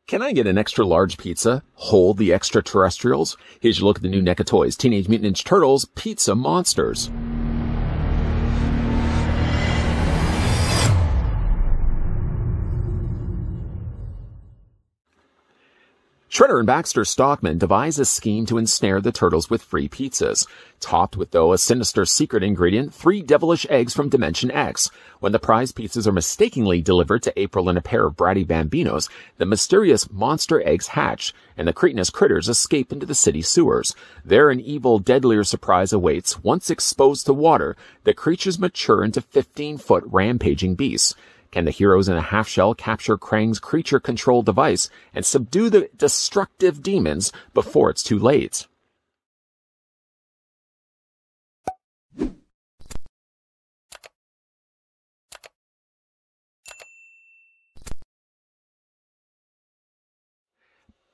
Can I get an extra large pizza? Hold the extraterrestrials? Here's your look at the new NECA toys, Teenage Mutant Ninja Turtles Pizza Monsters. Shredder and Baxter Stockman devise a scheme to ensnare the Turtles with free pizzas, topped with, though, a sinister secret ingredient, 3 devilish eggs from Dimension X. When the prize pizzas are mistakenly delivered to April and a pair of bratty bambinos, the mysterious monster eggs hatch, and the cretinous critters escape into the city sewers. There an evil, deadlier surprise awaits. Once exposed to water, the creatures mature into 15-foot rampaging beasts. Can the heroes in a half-shell capture Krang's creature-control device and subdue the destructive demons before it's too late?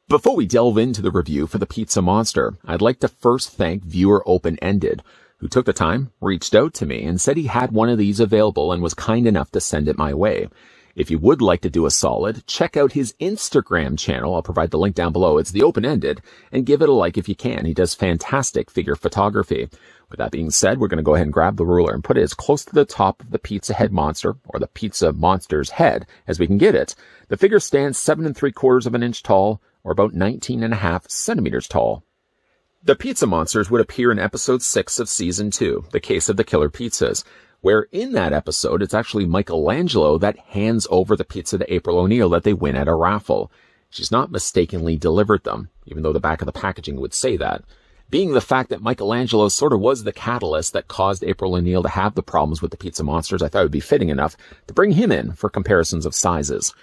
Before we delve into the review for the Pizza Monster, I'd like to first thank Viewer Open-Ended, who took the time, reached out to me, and said he had one of these available and was kind enough to send it my way. If you would like to do a solid, check out his Instagram channel. I'll provide the link down below. It's the Open-Ended, and give it a like if you can. He does fantastic figure photography. With that being said, we're going to go ahead and grab the ruler and put it as close to the top of the Pizza Head Monster, or the Pizza Monster's head, as we can get it. The figure stands 7 3/4 of an inch tall, or about 19.5 centimeters tall. The Pizza Monsters would appear in episode 6 of season 2, The Case of the Killer Pizzas, where in that episode, it's actually Michelangelo that hands over the pizza to April O'Neil that they win at a raffle. She's not mistakenly delivered them, even though the back of the packaging would say that. Being the fact that Michelangelo sort of was the catalyst that caused April O'Neil to have the problems with the Pizza Monsters, I thought it would be fitting enough to bring him in for comparisons of sizes.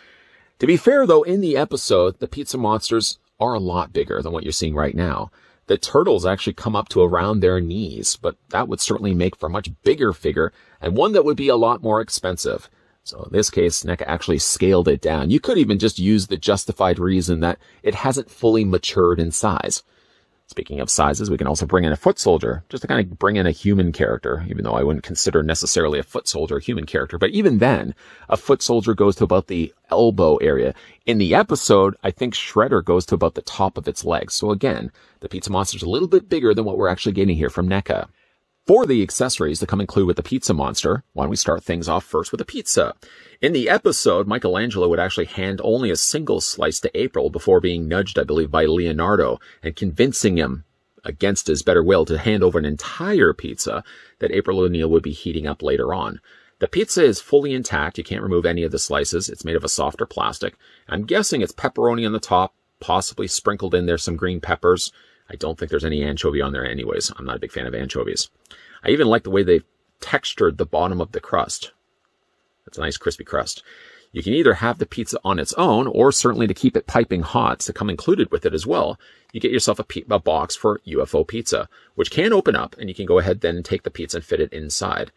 To be fair, though, in the episode, the Pizza Monsters are a lot bigger than what you're seeing right now. The Turtles actually come up to around their knees, but that would certainly make for a much bigger figure, and one that would be a lot more expensive. So in this case, NECA actually scaled it down. You could even just use the justified reason that it hasn't fully matured in size. Speaking of sizes, we can also bring in a foot soldier, just to kind of bring in a human character, even though I wouldn't consider necessarily a foot soldier a human character. But even then, a foot soldier goes to about the elbow area. In the episode, I think Shredder goes to about the top of its legs. So again, the Pizza Monster's a little bit bigger than what we're actually getting here from NECA. For the accessories that come included with the Pizza Monster, why don't we start things off first with a pizza? In the episode, Michelangelo would actually hand only a single slice to April before being nudged, I believe, by Leonardo and convincing him, against his better will, to hand over an entire pizza that April O'Neil would be heating up later on. The pizza is fully intact. You can't remove any of the slices. It's made of a softer plastic. I'm guessing it's pepperoni on the top, possibly sprinkled in there some green peppers. I don't think there's any anchovy on there anyways. I'm not a big fan of anchovies. I even like the way they've textured the bottom of the crust. It's a nice crispy crust. You can either have the pizza on its own, or certainly to keep it piping hot, to come included with it as well, you get yourself a box for Ufo Pizza, which can open up, and you can go ahead then and take the pizza and fit it inside.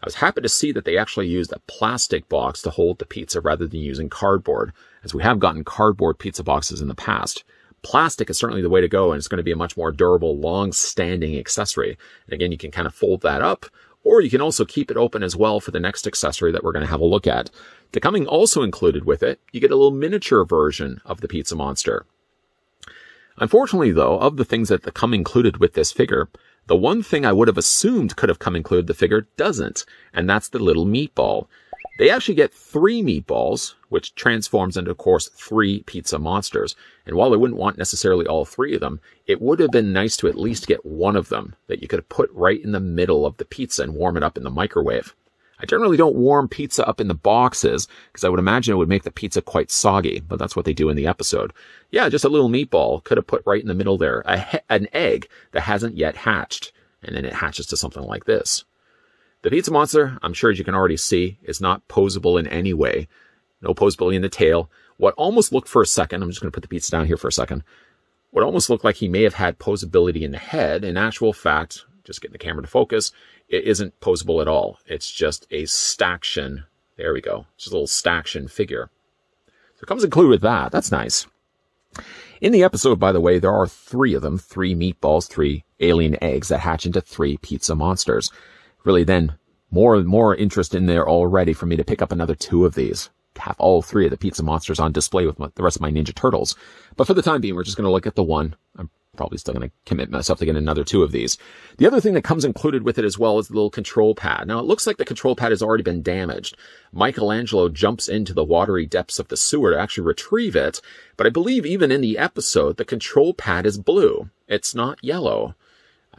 I was happy to see that they actually used a plastic box to hold the pizza rather than using cardboard, as we have gotten cardboard pizza boxes in the past. Plastic is certainly the way to go, and it's going to be a much more durable, long-standing accessory. And again, you can kind of fold that up, or you can also keep it open as well for the next accessory that we're going to have a look at. The coming also included with it, you get a little miniature version of the Pizza Monster. Unfortunately, though, of the things that come included with this figure, the one thing I would have assumed could have come included the figure doesn't, and that's the little meatball. They actually get 3 meatballs, which transforms into, of course, 3 Pizza Monsters. And while I wouldn't want necessarily all 3 of them, it would have been nice to at least get one of them that you could have put right in the middle of the pizza and warm it up in the microwave. I generally don't warm pizza up in the boxes, because I would imagine it would make the pizza quite soggy, but that's what they do in the episode. Yeah, just a little meatball could have put right in the middle there, an egg that hasn't yet hatched, and then it hatches to something like this. The Pizza Monster, I'm sure as you can already see, is not posable in any way. No posability in the tail. What almost looked for a second, I'm just going to put the pizza down here for a second. What almost looked like he may have had posability in the head, in actual fact, just getting the camera to focus, it isn't posable at all. It's just a staction. There we go. Just a little staction figure. So it comes included with that. That's nice. In the episode, by the way, there are 3 of them, 3 meatballs, 3 alien eggs that hatch into 3 Pizza Monsters. Really then, more interest in there already for me to pick up another 2 of these. have all three of the pizza monsters on display with the rest of my Ninja Turtles. But for the time being, we're just going to look at the one. I'm probably still going to commit myself to get another 2 of these. The other thing that comes included with it as well is the little control pad. Now, it looks like the control pad has already been damaged. Michelangelo jumps into the watery depths of the sewer to actually retrieve it, but I believe even in the episode, the control pad is blue. It's not yellow.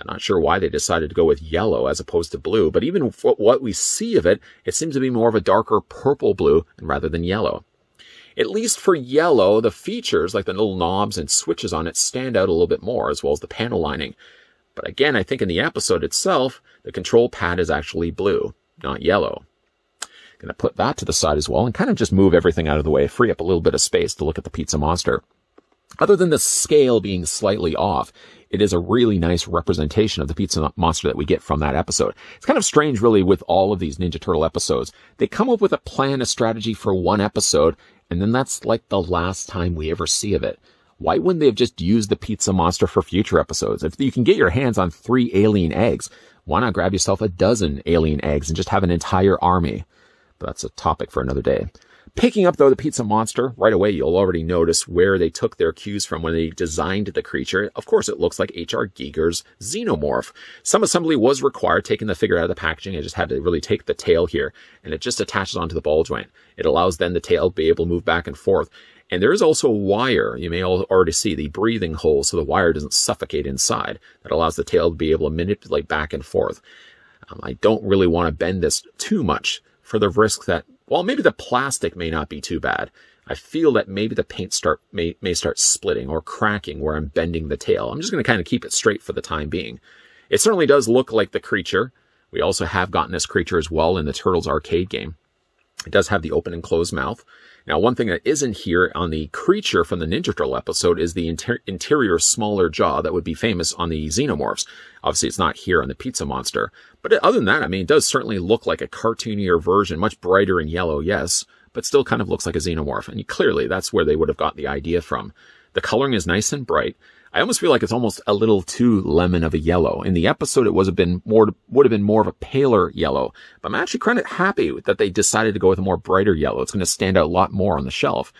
I'm not sure why they decided to go with yellow as opposed to blue, but even what we see of it, it seems to be more of a darker purple blue rather than yellow. At least for yellow, the features, like the little knobs and switches on it, stand out a little bit more, as well as the panel lining. But again, I think in the episode itself, the control pad is actually blue, not yellow. Going to put that to the side as well and kind of just move everything out of the way, free up a little bit of space to look at the pizza monster. Other than the scale being slightly off, it is a really nice representation of the pizza monster that we get from that episode. It's kind of strange, really, with all of these Ninja Turtle episodes. They come up with a plan, a strategy for one episode, and then that's like the last time we ever see of it. Why wouldn't they have just used the pizza monster for future episodes? If you can get your hands on 3 alien eggs, why not grab yourself a dozen alien eggs and just have an entire army? But that's a topic for another day. Picking up, though, the pizza monster, right away you'll already notice where they took their cues from when they designed the creature. Of course, it looks like H.R. Giger's Xenomorph. Some assembly was required, taking the figure out of the packaging. I just had to really take the tail here, and it just attaches onto the ball joint. It allows then the tail to be able to move back and forth. And there is also a wire. You may already see the breathing hole, so the wire doesn't suffocate inside. That allows the tail to be able to manipulate back and forth. I don't really want to bend this too much for the risk that, well, maybe the plastic may not be too bad. I feel that maybe the paint may start splitting or cracking where I'm bending the tail. I'm just going to kind of keep it straight for the time being. It certainly does look like the creature. We also have gotten this creature as well in the Turtles arcade game. It does have the open and closed mouth. Now, one thing that isn't here on the creature from the Ninja Turtle episode is the interior smaller jaw that would be famous on the Xenomorphs. Obviously, it's not here on the pizza monster. But other than that, I mean, it does certainly look like a cartoonier version, much brighter in yellow, yes, but still kind of looks like a Xenomorph. And clearly, that's where they would have got the idea from. The coloring is nice and bright. I almost feel like it's almost a little too lemon of a yellow. In the episode, it would have been more of a paler yellow. But I'm actually kind of happy that they decided to go with a more brighter yellow. It's going to stand out a lot more on the shelf.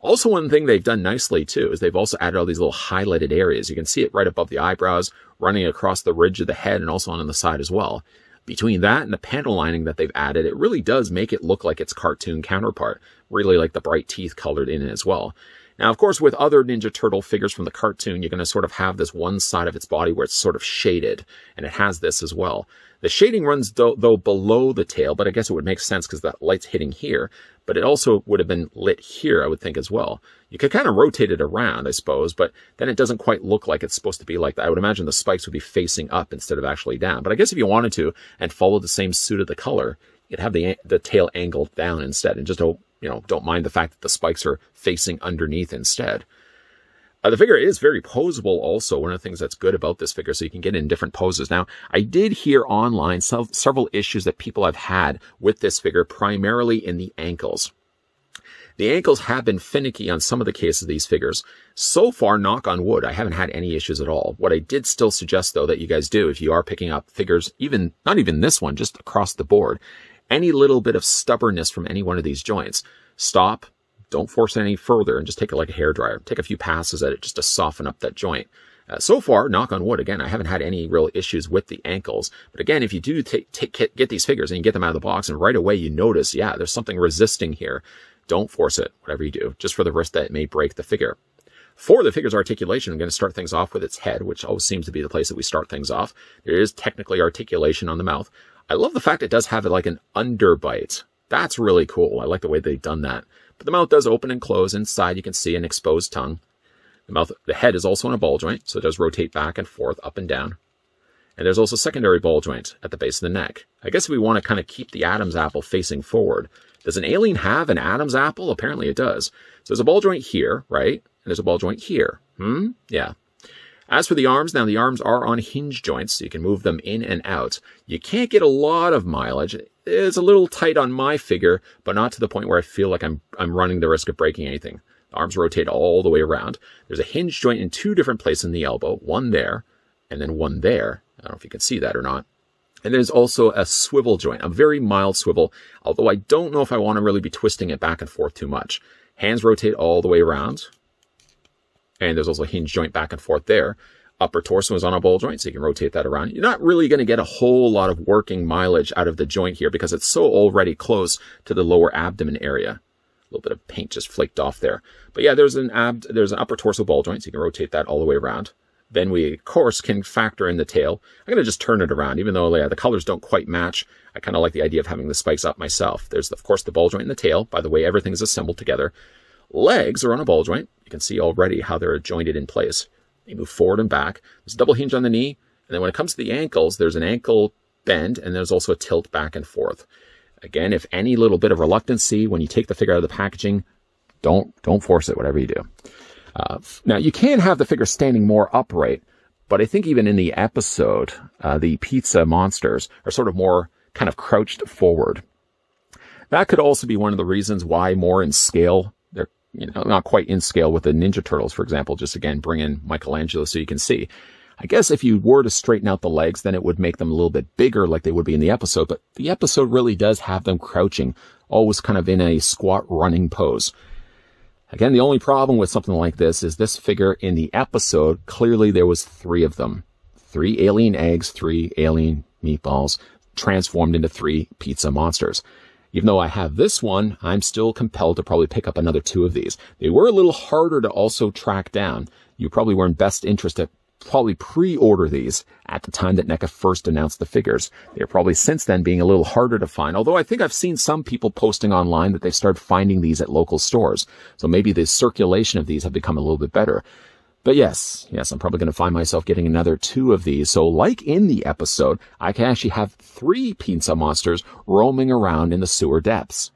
Also, one thing they've done nicely, too, is they've also added all these little highlighted areas. You can see it right above the eyebrows, running across the ridge of the head, and also on the side as well. Between that and the panel lining that they've added, it really does make it look like its cartoon counterpart. Really like the bright teeth colored in it as well. Now, of course, with other Ninja Turtle figures from the cartoon, you're going to sort of have this one side of its body where it's sort of shaded, and it has this as well. The shading runs, though below the tail, but I guess it would make sense because that light's hitting here, but it also would have been lit here, I would think, as well. You could kind of rotate it around, I suppose, but then it doesn't quite look like it's supposed to be like that. I would imagine the spikes would be facing up instead of actually down. But I guess if you wanted to and follow the same suit of the color, you'd have the tail angled down instead, and just don't mind the fact that the spikes are facing underneath instead. The figure is very posable also, one of the things that's good about this figure, so you can get in different poses. Now, I did hear online several issues that people have had with this figure, primarily in the ankles. The ankles have been finicky on some of the cases of these figures. So far, knock on wood, I haven't had any issues at all. What I did still suggest, though, that you guys do, if you are picking up figures, not even this one, just across the board, any little bit of stubbornness from any one of these joints, stop, don't force it any further, and just take it like a hairdryer. Take a few passes at it just to soften up that joint. So far, knock on wood, again, I haven't had any real issues with the ankles. But again, if you do get these figures and you get them out of the box and right away you notice, yeah, there's something resisting here, don't force it, whatever you do, just for the risk that it may break the figure. For the figure's articulation, I'm going to start things off with its head, which always seems to be the place that we start things off. There is technically articulation on the mouth. I love the fact it does have like an underbite. That's really cool. I like the way they've done that. But the mouth does open and close. Inside, you can see an exposed tongue. The head is also in a ball joint, so it does rotate back and forth, up and down. And there's also a secondary ball joint at the base of the neck. I guess if we want to kind of keep the Adam's apple facing forward, does an alien have an Adam's apple? Apparently it does. So there's a ball joint here, right? And there's a ball joint here. Yeah. As for the arms, now the arms are on hinge joints, so you can move them in and out. You can't get a lot of mileage. It's a little tight on my figure, but not to the point where I feel like I'm running the risk of breaking anything. The arms rotate all the way around. There's a hinge joint in two different places in the elbow, one there, and then one there. I don't know if you can see that or not. And there's also a swivel joint, a very mild swivel, although I don't know if I want to really be twisting it back and forth too much. Hands rotate all the way around. And there's also a hinge joint back and forth there. Upper torso is on a ball joint, so you can rotate that around. You're not really going to get a whole lot of working mileage out of the joint here because it's so already close to the lower abdomen area. A little bit of paint just flaked off there. But yeah, there's an upper torso ball joint, so you can rotate that all the way around. Then we, of course, can factor in the tail. I'm going to just turn it around, even though the colors don't quite match. I kind of like the idea of having the spikes up myself. There's, of course, the ball joint in the tail. By the way, everything is assembled together. Legs are on a ball joint. You can see already how they're jointed in place. They move forward and back. There's a double hinge on the knee. And then when it comes to the ankles, there's an ankle bend, and there's also a tilt back and forth. Again, if any little bit of reluctancy when you take the figure out of the packaging, don't force it, whatever you do. Now, you can have the figure standing more upright, but I think even in the episode, the pizza monsters are sort of more kind of crouched forward. That could also be one of the reasons why more in scale. They're not quite in scale with the Ninja Turtles, for example. Just again, bring in Michelangelo so you can see. I guess if you were to straighten out the legs, then it would make them a little bit bigger like they would be in the episode, but the episode really does have them crouching, always kind of in a squat running pose. Again, the only problem with something like this is this figure in the episode, clearly there was 3 of them. 3 alien eggs, 3 alien meatballs, transformed into 3 pizza monsters. Even though I have this one, I'm still compelled to probably pick up another 2 of these. They were a little harder to also track down. You probably were in best interest to probably pre-order these at the time that NECA first announced the figures. They're probably since then being a little harder to find, although I think I've seen some people posting online that they've started finding these at local stores. So maybe the circulation of these have become a little bit better. But yes, I'm probably going to find myself getting another 2 of these. So like in the episode, I can actually have 3 pizza monsters roaming around in the sewer depths.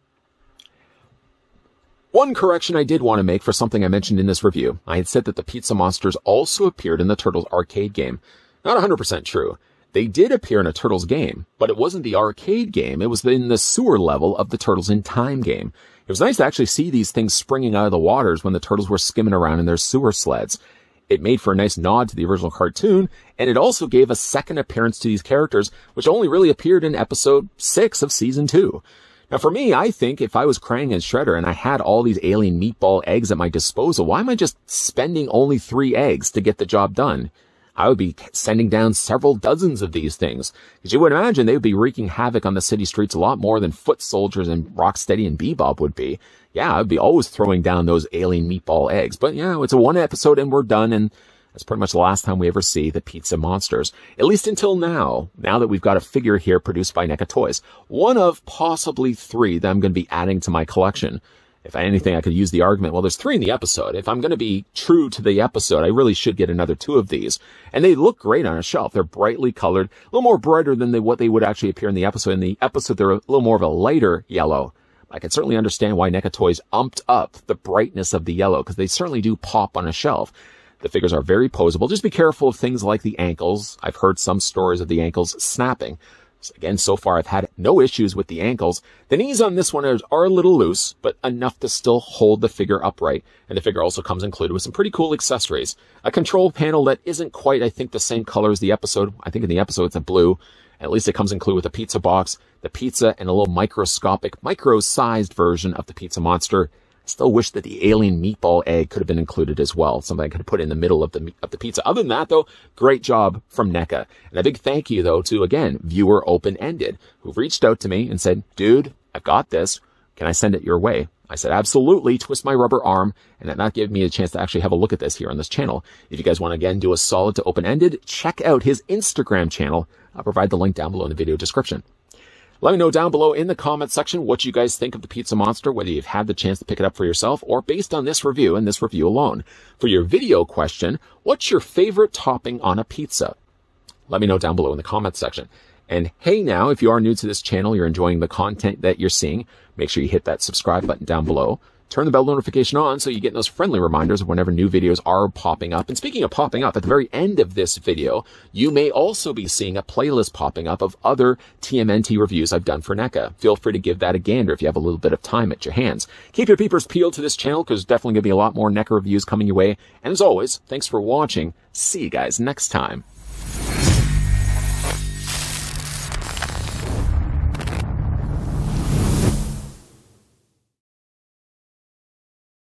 One correction I did want to make for something I mentioned in this review. I had said that the pizza monsters also appeared in the Turtles arcade game. Not 100% true. They did appear in a Turtles game, but it wasn't the arcade game. It was in the sewer level of the Turtles in Time game. It was nice to actually see these things springing out of the waters when the Turtles were skimming around in their sewer sleds. It made for a nice nod to the original cartoon, and it also gave a second appearance to these characters, which only really appeared in episode 6 of season 2. Now, for me, I think if I was Krang and Shredder and I had all these alien meatball eggs at my disposal, why am I just spending only 3 eggs to get the job done? I would be sending down several dozens of these things. Because you would imagine they would be wreaking havoc on the city streets a lot more than Foot Soldiers and Rocksteady and Bebop would be. Yeah, I would be always throwing down those alien meatball eggs. But yeah, it's a 1 episode and we're done, and that's pretty much the last time we ever see the pizza monsters. At least until now that we've got a figure here produced by NECA Toys. One of possibly 3 that I'm going to be adding to my collection. If anything, I could use the argument, well, there's 3 in the episode. If I'm going to be true to the episode, I really should get another 2 of these. And they look great on a shelf. They're brightly colored, a little more brighter than what they would actually appear in the episode. In the episode, they're a little more of a lighter yellow. I can certainly understand why NECA Toys umped up the brightness of the yellow, because they certainly do pop on a shelf. The figures are very posable. Just be careful of things like the ankles. I've heard some stories of the ankles snapping. So again, so far I've had no issues with the ankles. The knees on this one are a little loose, but enough to still hold the figure upright. And the figure also comes included with some pretty cool accessories. A control panel that isn't quite, I think, the same color as the episode. I think in the episode it's a blue. At least it comes included with a pizza box, the pizza, and a little micro-sized version of the pizza monster. Still wish that the alien meatball egg could have been included as well. Something I could have put in the middle of the pizza. Other than that, though, great job from NECA. And a big thank you, though, to, again, Viewer Open Ended, who reached out to me and said, dude, I've got this. Can I send it your way? I said, absolutely. Twist my rubber arm. And that gave me a chance to actually have a look at this here on this channel. If you guys want to, again, do a solid to Open Ended, check out his Instagram channel. I'll provide the link down below in the video description. Let me know down below in the comment section what you guys think of the Pizza Monster, whether you've had the chance to pick it up for yourself or based on this review and this review alone. For your video question, what's your favorite topping on a pizza? Let me know down below in the comment section. And hey now, if you are new to this channel, you're enjoying the content that you're seeing, make sure you hit that subscribe button down below. Turn the bell notification on so you get those friendly reminders of whenever new videos are popping up. And speaking of popping up, at the very end of this video, you may also be seeing a playlist popping up of other TMNT reviews I've done for NECA. Feel free to give that a gander if you have a little bit of time at your hands. Keep your peepers peeled to this channel because there's definitely going to be a lot more NECA reviews coming your way. And as always, thanks for watching. See you guys next time.